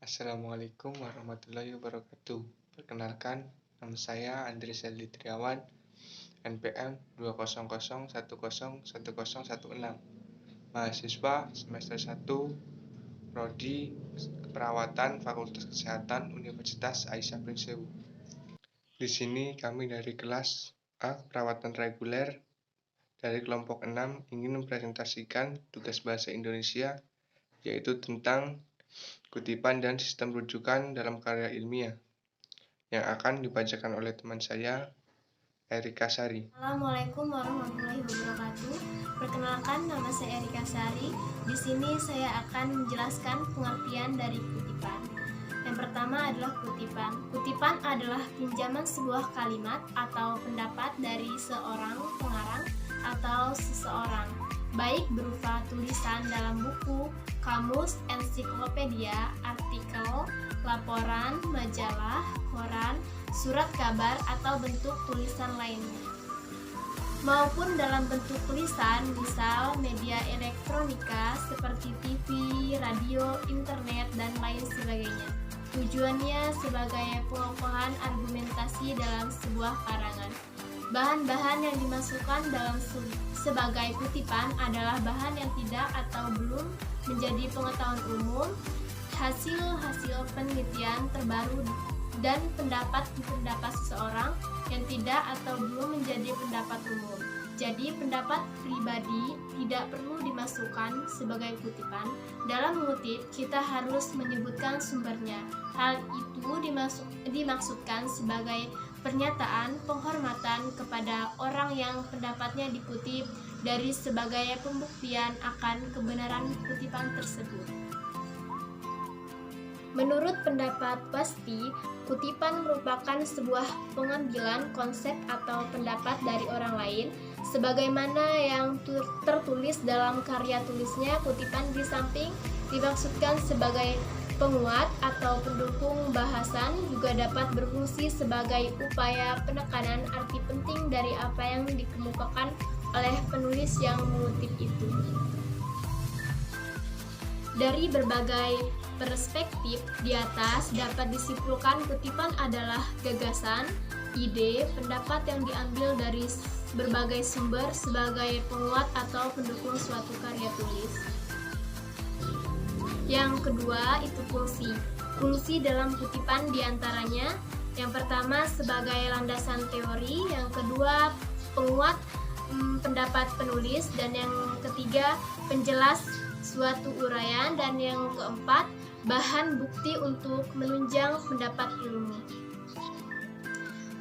Assalamualaikum warahmatullahi wabarakatuh. Perkenalkan, nama saya Andri Seldi Triawan, NPM 200101016, mahasiswa semester 1, Prodi Keperawatan Fakultas Kesehatan Universitas Aisyah Prinsewu. Di sini kami dari kelas A Perawatan Reguler dari kelompok 6 ingin mempresentasikan tugas bahasa Indonesia, yaitu tentang kutipan dan sistem rujukan dalam karya ilmiah yang akan dibacakan oleh teman saya, Erika Sari. Assalamualaikum warahmatullahi wabarakatuh. Perkenalkan, nama saya Erika Sari. Di sini saya akan menjelaskan pengertian dari kutipan. Yang pertama adalah kutipan. Kutipan adalah pinjaman sebuah kalimat atau pendapat dari seorang pengarang atau seseorang, baik berupa tulisan dalam buku, kamus, ensiklopedia, artikel, laporan, majalah, koran, surat kabar, atau bentuk tulisan lainnya, maupun dalam bentuk tulisan, misal media elektronika seperti TV, radio, internet, dan lain sebagainya. Tujuannya sebagai pengokohan argumentasi dalam sebuah karangan. Bahan-bahan yang dimasukkan dalam sebagai kutipan adalah bahan yang tidak atau belum menjadi pengetahuan umum, hasil-hasil penelitian terbaru, dan pendapat-pendapat seseorang yang tidak atau belum menjadi pendapat umum. Jadi pendapat pribadi tidak perlu dimasukkan sebagai kutipan. Dalam mengutip, kita harus menyebutkan sumbernya. Hal itu dimaksudkan sebagai pernyataan penghormatan kepada orang yang pendapatnya dikutip dari sebagai pembuktian akan kebenaran kutipan tersebut. Menurut pendapat pasti, kutipan merupakan sebuah pengambilan konsep atau pendapat dari orang lain, sebagaimana yang tertulis dalam karya tulisnya. Kutipan di samping dimaksudkan sebagai penguat atau pendukung bahasan, juga dapat berfungsi sebagai upaya penekanan arti penting dari apa yang dikemukakan oleh penulis yang mengutip itu. Dari berbagai perspektif di atas dapat disimpulkan kutipan adalah gagasan, ide, pendapat yang diambil dari berbagai sumber sebagai penguat atau pendukung suatu karya tulis. Yang kedua itu fungsi. Fungsi dalam kutipan diantaranya, yang pertama sebagai landasan teori, yang kedua penguat pendapat penulis, dan yang ketiga penjelas suatu uraian, dan yang keempat bahan bukti untuk menunjang pendapat ilmu.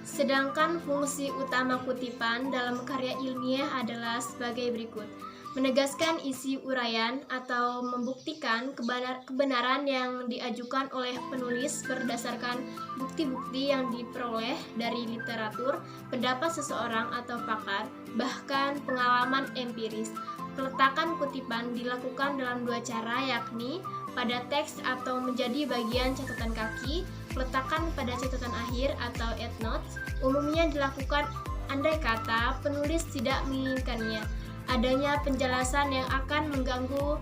Sedangkan fungsi utama kutipan dalam karya ilmiah adalah sebagai berikut: menegaskan isi uraian atau membuktikan kebenaran yang diajukan oleh penulis berdasarkan bukti-bukti yang diperoleh dari literatur, pendapat seseorang atau pakar, bahkan pengalaman empiris. Peletakan kutipan dilakukan dalam dua cara, yakni pada teks atau menjadi bagian catatan kaki. Peletakan pada catatan akhir atau endnotes umumnya dilakukan andai kata penulis tidak menginginkannya adanya penjelasan yang akan mengganggu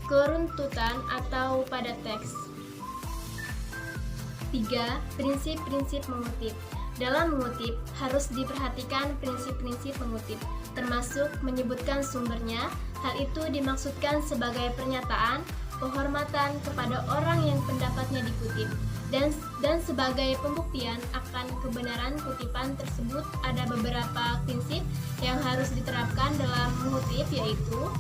keruntutan atau pada teks. 3. Prinsip-prinsip mengutip. Dalam mengutip, harus diperhatikan prinsip-prinsip mengutip, termasuk menyebutkan sumbernya. Hal itu dimaksudkan sebagai pernyataan penghormatan kepada orang yang pendapatnya dikutip, dan sebagai pembuktian akan kebenaran kutipan tersebut. Ada beberapa prinsip yang harus diterapkan dalam mengutip, yaitu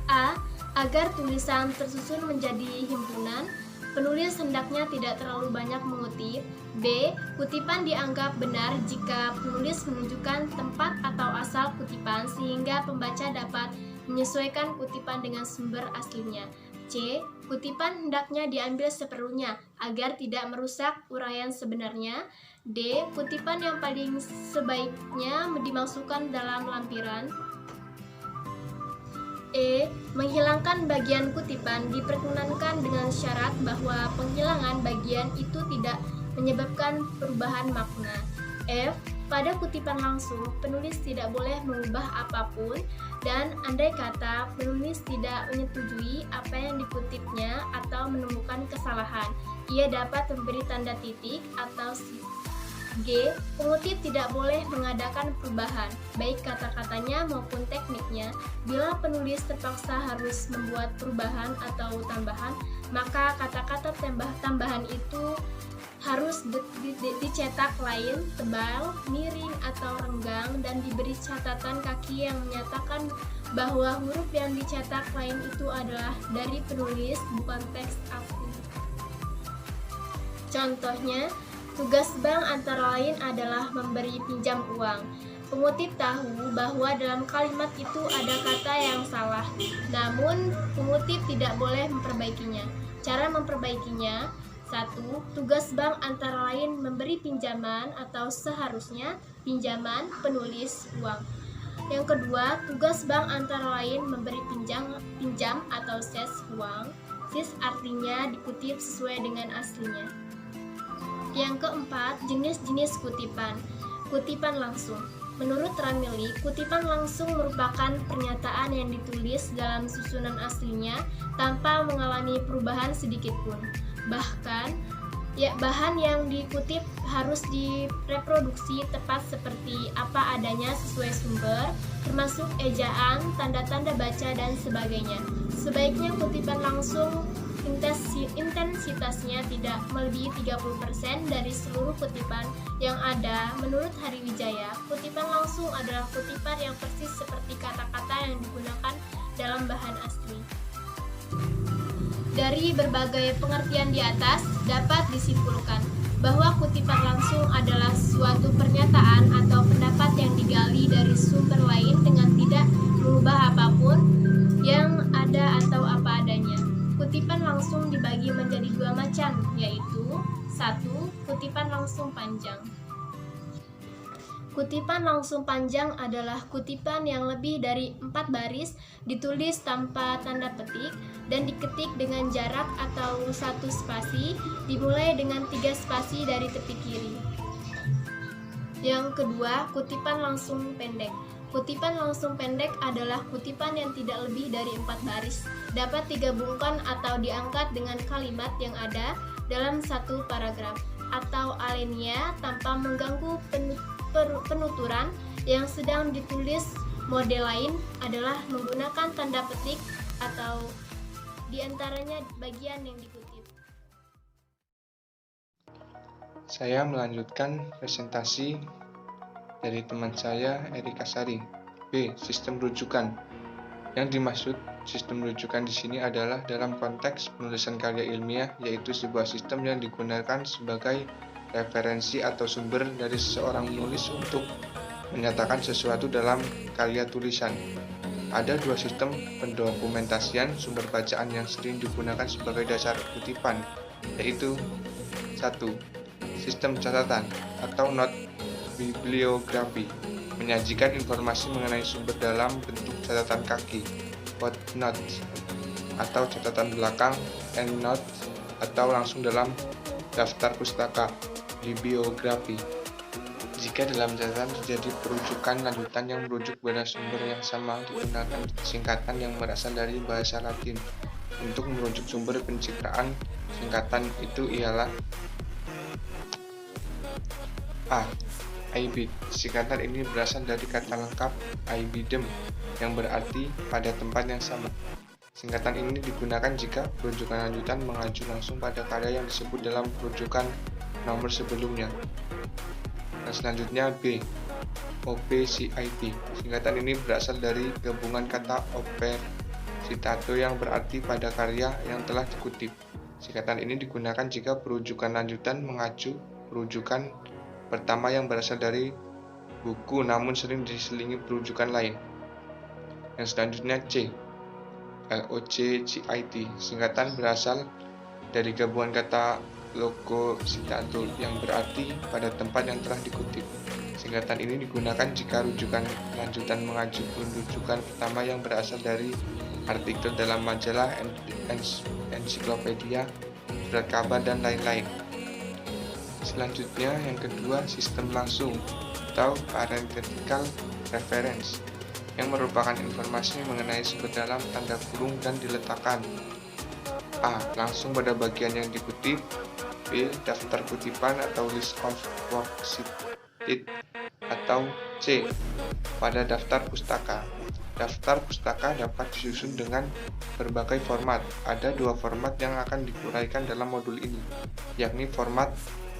A. Agar tulisan tersusun menjadi himpunan, penulis hendaknya tidak terlalu banyak mengutip. B. Kutipan dianggap benar jika penulis menunjukkan tempat atau asal kutipan sehingga pembaca dapat menyesuaikan kutipan dengan sumber aslinya. C. Kutipan hendaknya diambil seperlunya agar tidak merusak uraian sebenarnya. D. Kutipan yang paling sebaiknya dimasukkan dalam lampiran. E. Menghilangkan bagian kutipan diperkenankan dengan syarat bahwa penghilangan bagian itu tidak menyebabkan perubahan makna. F. Pada kutipan langsung, penulis tidak boleh mengubah apapun, dan andai kata penulis tidak menyetujui apa yang dikutipnya atau menemukan kesalahan, ia dapat memberi tanda titik atau G. Pengutip tidak boleh mengadakan perubahan, baik kata-katanya maupun tekniknya. Bila penulis terpaksa harus membuat perubahan atau tambahan, maka kata-kata tambahan itu harus dicetak lain, tebal, miring, atau renggang, dan diberi catatan kaki yang menyatakan bahwa huruf yang dicetak lain itu adalah dari penulis, bukan teks asli. Contohnya, tugas bank antara lain adalah memberi pinjam uang. Pengutip tahu bahwa dalam kalimat itu ada kata yang salah, namun pengutip tidak boleh memperbaikinya. Cara memperbaikinya: 1. Tugas bank antara lain memberi pinjaman atau seharusnya pinjaman penulis uang. Yang kedua, tugas bank antara lain memberi pinjam atau ses uang. Ses artinya dikutip sesuai dengan aslinya. Yang keempat, jenis-jenis kutipan. Kutipan langsung. Menurut Ramili, kutipan langsung merupakan pernyataan yang ditulis dalam susunan aslinya tanpa mengalami perubahan sedikit pun. Bahkan, bahan yang dikutip harus direproduksi tepat seperti apa adanya sesuai sumber, termasuk ejaan, tanda-tanda baca, dan sebagainya. Sebaiknya kutipan langsung intensitasnya tidak melebihi 30% dari seluruh kutipan yang ada. Menurut Hariwijaya, kutipan langsung adalah kutipan yang persis seperti kata-kata yang digunakan dalam bahan asli. Dari berbagai pengertian di atas, dapat disimpulkan bahwa kutipan langsung adalah suatu pernyataan atau pendapat yang digali dari sumber lain dengan tidak mengubah apapun yang ada atau apa adanya. Kutipan langsung dibagi menjadi dua macam, yaitu 1. Kutipan langsung panjang. Kutipan langsung panjang adalah kutipan yang lebih dari 4 baris, ditulis tanpa tanda petik, dan diketik dengan jarak atau 1 spasi, dimulai dengan 3 spasi dari tepi kiri. Yang kedua, kutipan langsung pendek. Kutipan langsung pendek adalah kutipan yang tidak lebih dari 4 baris, dapat digabungkan atau diangkat dengan kalimat yang ada dalam satu paragraf, atau alinea tanpa mengganggu penuturan yang sedang ditulis. Model lain adalah menggunakan tanda petik atau diantaranya bagian yang dikutip. Saya melanjutkan presentasi dari teman saya, Erika Sari. B. Sistem rujukan. Yang dimaksud sistem rujukan di sini adalah dalam konteks penulisan karya ilmiah, yaitu sebuah sistem yang digunakan sebagai referensi atau sumber dari seseorang penulis untuk menyatakan sesuatu dalam karya tulisan. Ada dua sistem pendokumentasian sumber bacaan yang sering digunakan sebagai dasar kutipan, yaitu 1. Sistem catatan atau note bibliografi, menyajikan informasi mengenai sumber dalam bentuk catatan kaki, footnotes, atau catatan belakang, endnotes, atau langsung dalam daftar pustaka, bibliografi. Jika dalam catatan terjadi perujukan lanjutan yang merujuk pada sumber yang sama, digunakan singkatan yang berasal dari bahasa Latin. Untuk merujuk sumber pencitraan, singkatan itu ialah A. Ibid. Singkatan ini berasal dari kata lengkap ibidem yang berarti pada tempat yang sama. Singkatan ini digunakan jika perujukan lanjutan mengacu langsung pada karya yang disebut dalam perujukan nomor sebelumnya. Dan selanjutnya B. OPCIT. Singkatan ini berasal dari gabungan kata oper citato yang berarti pada karya yang telah dikutip. Singkatan ini digunakan jika perujukan lanjutan mengacu perujukan pertama yang berasal dari buku namun sering diselingi perujukan lain. Yang selanjutnya C. LOCCIT. Singkatan berasal dari gabungan kata logo citato yang berarti pada tempat yang telah dikutip. Singkatan ini digunakan jika rujukan lanjutan mengacu rujukan pertama yang berasal dari artikel dalam majalah, ensiklopedia, surat kabar, dan lain-lain. Selanjutnya yang kedua, sistem langsung. atau parenthetical reference, yang merupakan informasi mengenai sumber dalam tanda kurung dan diletakkan. A. Langsung pada bagian yang dikutip. B. Daftar kutipan atau list of works cited. Atau C. Pada daftar pustaka. Daftar pustaka dapat disusun dengan berbagai format. Ada dua format yang akan diuraikan dalam modul ini, yakni format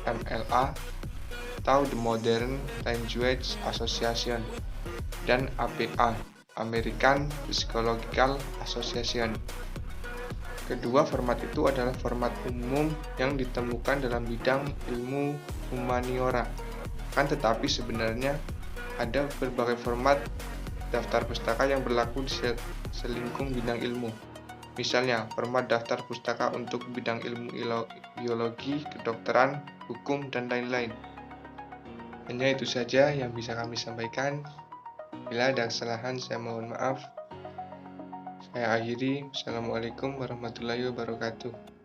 MLA atau The Modern Language Association dan APA, American Psychological Association. Kedua format itu adalah format umum yang ditemukan dalam bidang ilmu humaniora. Kan tetapi sebenarnya ada berbagai format daftar pustaka yang berlaku di selingkung bidang ilmu. Misalnya, format daftar pustaka untuk bidang ilmu biologi, kedokteran, hukum, dan lain-lain. Hanya itu saja yang bisa kami sampaikan. Bila ada kesalahan, saya mohon maaf. Saya akhiri. Wassalamualaikum warahmatullahi wabarakatuh.